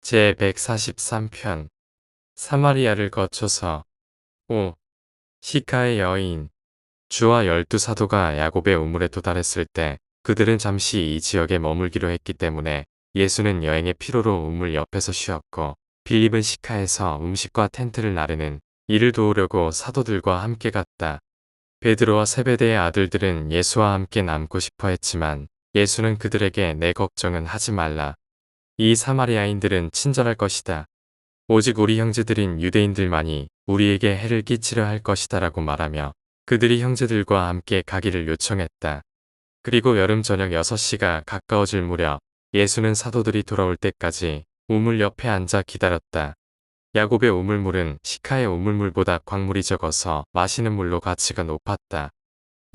제143편 사마리아를 거쳐서 5. 시카의 여인. 주와 12사도가 야곱의 우물에 도달했을 때 그들은 잠시 이 지역에 머물기로 했기 때문에 예수는 여행의 피로로 우물 옆에서 쉬었고 빌립은 시카에서 음식과 텐트를 나르는 일을 도우려고 사도들과 함께 갔다. 베드로와 세베대의 아들들은 예수와 함께 남고 싶어 했지만 예수는 그들에게 내 걱정은 하지 말라. 이 사마리아인들은 친절할 것이다. 오직 우리 형제들인 유대인들만이 우리에게 해를 끼치려 할 것이다 라고 말하며 그들이 형제들과 함께 가기를 요청했다. 그리고 여름 저녁 6시가 가까워질 무렵 예수는 사도들이 돌아올 때까지 우물 옆에 앉아 기다렸다. 야곱의 우물물은 시카의 우물물보다 광물이 적어서 마시는 물로 가치가 높았다.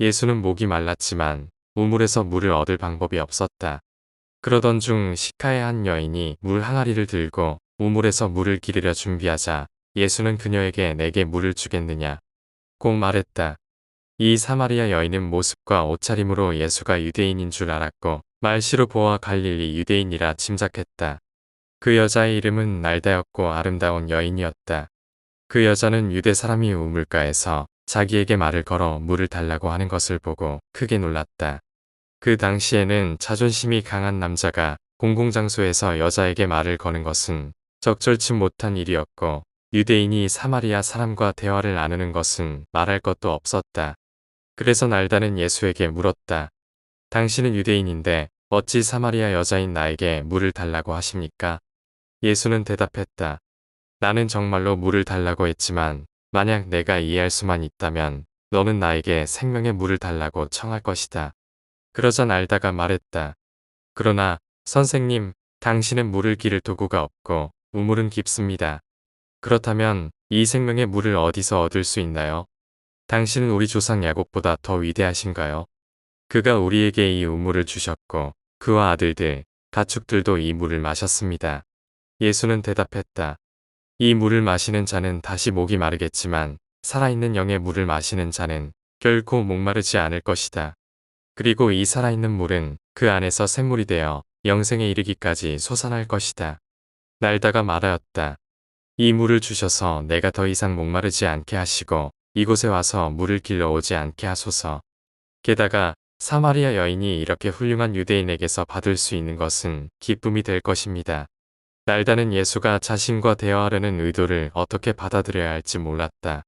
예수는 목이 말랐지만 우물에서 물을 얻을 방법이 없었다. 그러던 중 시카의 한 여인이 물 항아리를 들고 우물에서 물을 기르려 준비하자 예수는 그녀에게 내게 물을 주겠느냐 꼭 말했다. 이 사마리아 여인은 모습과 옷차림으로 예수가 유대인인 줄 알았고 말씨로 보아 갈릴리 유대인이라 짐작했다. 그 여자의 이름은 날다였고 아름다운 여인이었다. 그 여자는 유대 사람이 우물가에서 자기에게 말을 걸어 물을 달라고 하는 것을 보고 크게 놀랐다. 그 당시에는 자존심이 강한 남자가 공공장소에서 여자에게 말을 거는 것은 적절치 못한 일이었고 유대인이 사마리아 사람과 대화를 나누는 것은 말할 것도 없었다. 그래서 날다는 예수에게 물었다. 당신은 유대인인데 어찌 사마리아 여자인 나에게 물을 달라고 하십니까? 예수는 대답했다. 나는 정말로 물을 달라고 했지만 만약 내가 이해할 수만 있다면 너는 나에게 생명의 물을 달라고 청할 것이다. 그러자 날다가 말했다. 그러나 선생님, 당신은 물을 기를 도구가 없고 우물은 깊습니다. 그렇다면 이 생명의 물을 어디서 얻을 수 있나요? 당신은 우리 조상 야곱보다 더 위대하신가요? 그가 우리에게 이 우물을 주셨고 그와 아들들, 가축들도 이 물을 마셨습니다. 예수는 대답했다. 이 물을 마시는 자는 다시 목이 마르겠지만 살아있는 영의 물을 마시는 자는 결코 목마르지 않을 것이다. 그리고 이 살아있는 물은 그 안에서 샘물이 되어 영생에 이르기까지 솟아날 것이다. 날다가 말하였다. 이 물을 주셔서 내가 더 이상 목마르지 않게 하시고 이곳에 와서 물을 길러오지 않게 하소서. 게다가 사마리아 여인이 이렇게 훌륭한 유대인에게서 받을 수 있는 것은 기쁨이 될 것입니다. 날다는 예수가 자신과 대화하려는 의도를 어떻게 받아들여야 할지 몰랐다.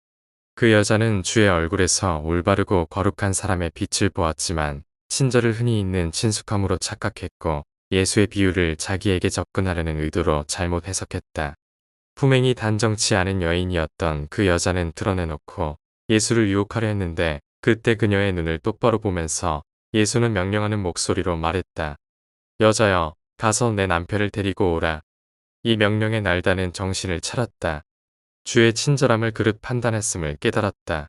그 여자는 주의 얼굴에서 올바르고 거룩한 사람의 빛을 보았지만 친절을 흔히 있는 친숙함으로 착각했고 예수의 비유를 자기에게 접근하려는 의도로 잘못 해석했다. 품행이 단정치 않은 여인이었던 그 여자는 드러내놓고 예수를 유혹하려 했는데 그때 그녀의 눈을 똑바로 보면서 예수는 명령하는 목소리로 말했다. 여자여, 가서 내 남편을 데리고 오라. 이 명령에 날다는 정신을 차렸다. 주의 친절함을 그릇 판단했음을 깨달았다.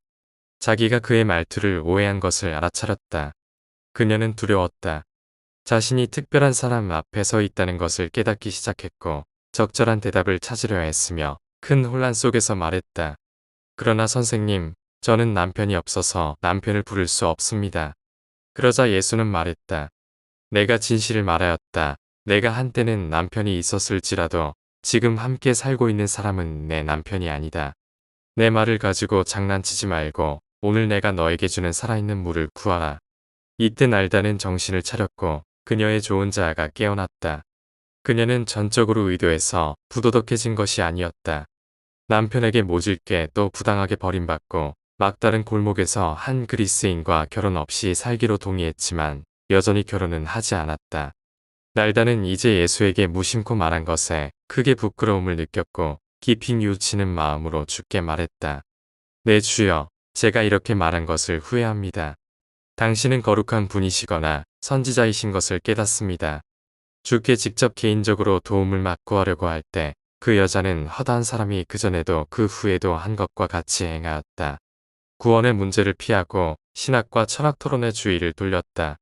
자기가 그의 말투를 오해한 것을 알아차렸다. 그녀는 두려웠다. 자신이 특별한 사람 앞에 서 있다는 것을 깨닫기 시작했고 적절한 대답을 찾으려 했으며 큰 혼란 속에서 말했다. 그러나 선생님, 저는 남편이 없어서 남편을 부를 수 없습니다. 그러자 예수는 말했다. 내가 진실을 말하였다. 내가 한때는 남편이 있었을지라도 지금 함께 살고 있는 사람은 내 남편이 아니다. 내 말을 가지고 장난치지 말고 오늘 내가 너에게 주는 살아있는 물을 구하라. 이때 날다는 정신을 차렸고 그녀의 좋은 자아가 깨어났다. 그녀는 전적으로 의도해서 부도덕해진 것이 아니었다. 남편에게 모질게 또 부당하게 버림받고 막다른 골목에서 한 그리스인과 결혼 없이 살기로 동의했지만 여전히 결혼은 하지 않았다. 날다는 이제 예수에게 무심코 말한 것에 크게 부끄러움을 느꼈고 깊이 뉘우치는 마음으로 주께 말했다. 네 주여, 제가 이렇게 말한 것을 후회합니다. 당신은 거룩한 분이시거나 선지자이신 것을 깨닫습니다. 주께 직접 개인적으로 도움을 구하려고 할 때 그 여자는 허다한 사람이 그전에도 그 후에도 한 것과 같이 행하였다. 구원의 문제를 피하고 신학과 철학 토론의 주의를 돌렸다.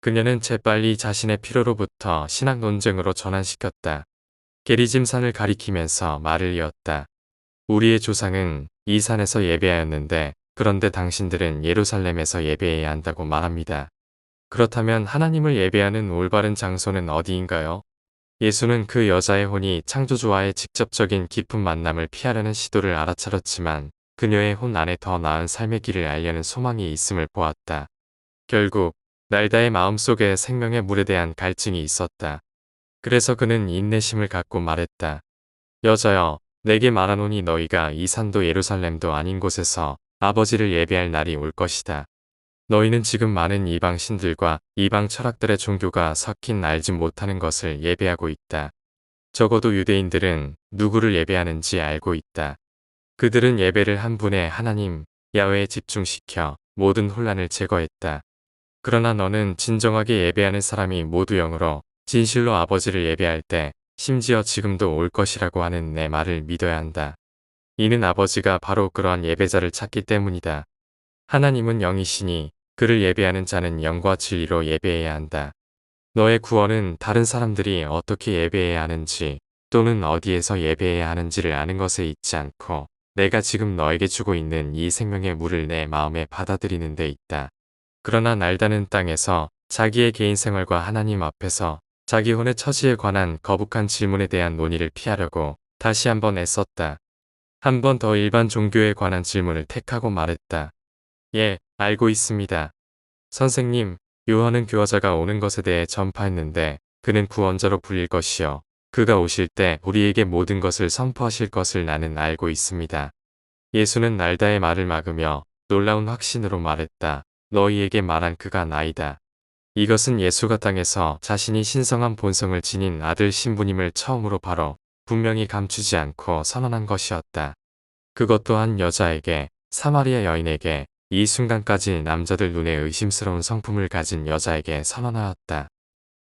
그녀는 재빨리 자신의 필요로부터 신학 논쟁으로 전환시켰다. 게리짐산을 가리키면서 말을 이었다. 우리의 조상은 이 산에서 예배하였는데 그런데 당신들은 예루살렘에서 예배해야 한다고 말합니다. 그렇다면 하나님을 예배하는 올바른 장소는 어디인가요? 예수는 그 여자의 혼이 창조주와의 직접적인 깊은 만남을 피하려는 시도를 알아차렸지만 그녀의 혼 안에 더 나은 삶의 길을 알려는 소망이 있음을 보았다. 결국 날다의 마음속에 생명의 물에 대한 갈증이 있었다. 그래서 그는 인내심을 갖고 말했다. 여자여, 내게 말하노니 너희가 이 산도 예루살렘도 아닌 곳에서 아버지를 예배할 날이 올 것이다. 너희는 지금 많은 이방 신들과 이방 철학들의 종교가 섞인 알지 못하는 것을 예배하고 있다. 적어도 유대인들은 누구를 예배하는지 알고 있다. 그들은 예배를 한 분의 하나님, 야훼에 집중시켜 모든 혼란을 제거했다. 그러나 너는 진정하게 예배하는 사람이 모두 영으로 진실로 아버지를 예배할 때 심지어 지금도 올 것이라고 하는 내 말을 믿어야 한다. 이는 아버지가 바로 그러한 예배자를 찾기 때문이다. 하나님은 영이시니 그를 예배하는 자는 영과 진리로 예배해야 한다. 너의 구원은 다른 사람들이 어떻게 예배해야 하는지 또는 어디에서 예배해야 하는지를 아는 것에 있지 않고 내가 지금 너에게 주고 있는 이 생명의 물을 내 마음에 받아들이는 데 있다. 그러나 날다는 땅에서 자기의 개인 생활과 하나님 앞에서 자기 혼의 처지에 관한 거북한 질문에 대한 논의를 피하려고 다시 한번 애썼다. 한 번 더 일반 종교에 관한 질문을 택하고 말했다. 예, 알고 있습니다. 선생님, 요한은 교화자가 오는 것에 대해 전파했는데 그는 구원자로 불릴 것이요. 그가 오실 때 우리에게 모든 것을 선포하실 것을 나는 알고 있습니다. 예수는 날다의 말을 막으며 놀라운 확신으로 말했다. 너희에게 말한 그가 나이다. 이것은 예수가 땅에서 자신이 신성한 본성을 지닌 아들 신부님을 처음으로 바로 분명히 감추지 않고 선언한 것이었다. 그것도 한 여자에게, 사마리아 여인에게, 이 순간까지 남자들 눈에 의심스러운 성품을 가진 여자에게 선언하였다.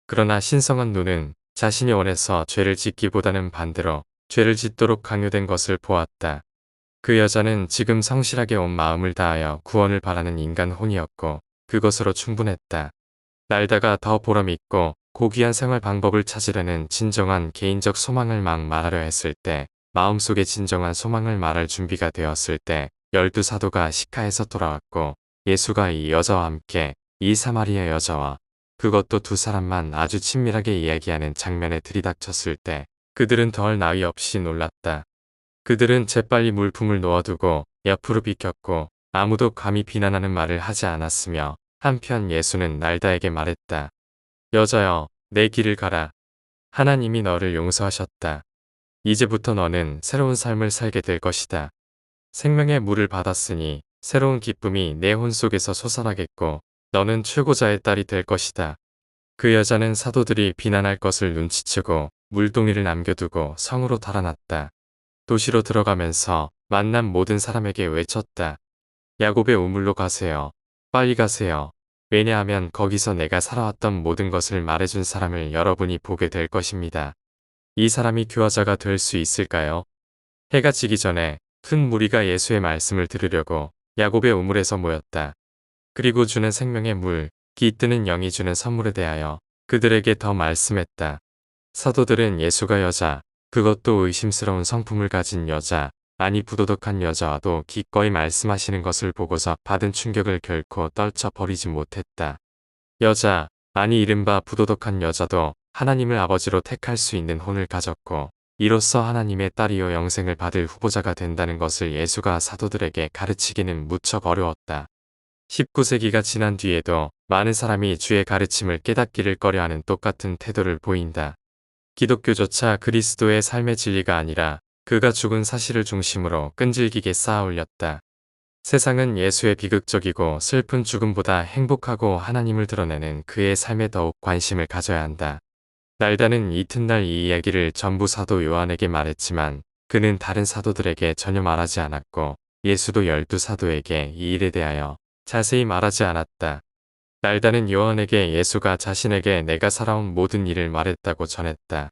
그러나 신성한 눈은 자신이 원해서 죄를 짓기보다는 반대로 죄를 짓도록 강요된 것을 보았다. 그 여자는 지금 성실하게 온 마음을 다하여 구원을 바라는 인간 혼이었고 그것으로 충분했다. 날다가 더 보람있고 고귀한 생활 방법을 찾으려는 진정한 개인적 소망을 막 말하려 했을 때 마음속에 진정한 소망을 말할 준비가 되었을 때 12사도가 시카에서 돌아왔고 예수가 이 여자와 함께 이 사마리아 여자와 그것도 두 사람만 아주 친밀하게 이야기하는 장면에 들이닥쳤을 때 그들은 덜 나위 없이 놀랐다. 그들은 재빨리 물품을 놓아두고 옆으로 비켰고 아무도 감히 비난하는 말을 하지 않았으며 한편 예수는 날다에게 말했다. 여자여, 내 길을 가라. 하나님이 너를 용서하셨다. 이제부터 너는 새로운 삶을 살게 될 것이다. 생명의 물을 받았으니 새로운 기쁨이 내 혼 속에서 솟아나겠고 너는 최고자의 딸이 될 것이다. 그 여자는 사도들이 비난할 것을 눈치채고 물동이를 남겨두고 성으로 달아났다. 도시로 들어가면서 만난 모든 사람에게 외쳤다. 야곱의 우물로 가세요. 빨리 가세요. 왜냐하면 거기서 내가 살아왔던 모든 것을 말해준 사람을 여러분이 보게 될 것입니다. 이 사람이 교화자가 될 수 있을까요? 해가 지기 전에 큰 무리가 예수의 말씀을 들으려고 야곱의 우물에서 모였다. 그리고 주는 생명의 물, 깃드는 영이 주는 선물에 대하여 그들에게 더 말씀했다. 사도들은 예수가 여자, 그것도 의심스러운 성품을 가진 여자, 아니 부도덕한 여자와도 기꺼이 말씀하시는 것을 보고서 받은 충격을 결코 떨쳐버리지 못했다. 여자, 아니 이른바 부도덕한 여자도 하나님을 아버지로 택할 수 있는 혼을 가졌고 이로써 하나님의 딸이요 영생을 받을 후보자가 된다는 것을 예수가 사도들에게 가르치기는 무척 어려웠다. 19세기가 지난 뒤에도 많은 사람이 주의 가르침을 깨닫기를 꺼려하는 똑같은 태도를 보인다. 기독교조차 그리스도의 삶의 진리가 아니라 그가 죽은 사실을 중심으로 끈질기게 쌓아 올렸다. 세상은 예수의 비극적이고 슬픈 죽음보다 행복하고 하나님을 드러내는 그의 삶에 더욱 관심을 가져야 한다. 날다는 이튿날 이 이야기를 전부 사도 요한에게 말했지만 그는 다른 사도들에게 전혀 말하지 않았고 예수도 12사도에게 이 일에 대하여 자세히 말하지 않았다. 날다는 요한에게 예수가 자신에게 내가 살아온 모든 일을 말했다고 전했다.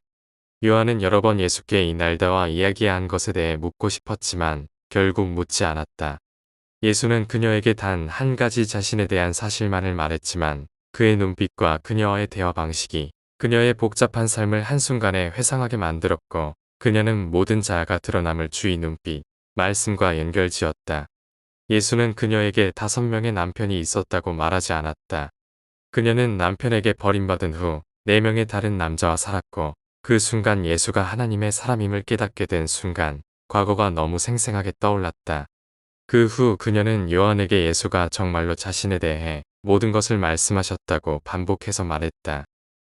요한은 여러 번 예수께 이 날다와 이야기한 것에 대해 묻고 싶었지만 결국 묻지 않았다. 예수는 그녀에게 단 한 가지 자신에 대한 사실만을 말했지만 그의 눈빛과 그녀와의 대화 방식이 그녀의 복잡한 삶을 한순간에 회상하게 만들었고 그녀는 모든 자아가 드러남을 주의 눈빛, 말씀과 연결지었다. 예수는 그녀에게 5명의 남편이 있었다고 말하지 않았다. 그녀는 남편에게 버림받은 후 4명의 다른 남자와 살았고 그 순간 예수가 하나님의 사람임을 깨닫게 된 순간 과거가 너무 생생하게 떠올랐다. 그 후 그녀는 요한에게 예수가 정말로 자신에 대해 모든 것을 말씀하셨다고 반복해서 말했다.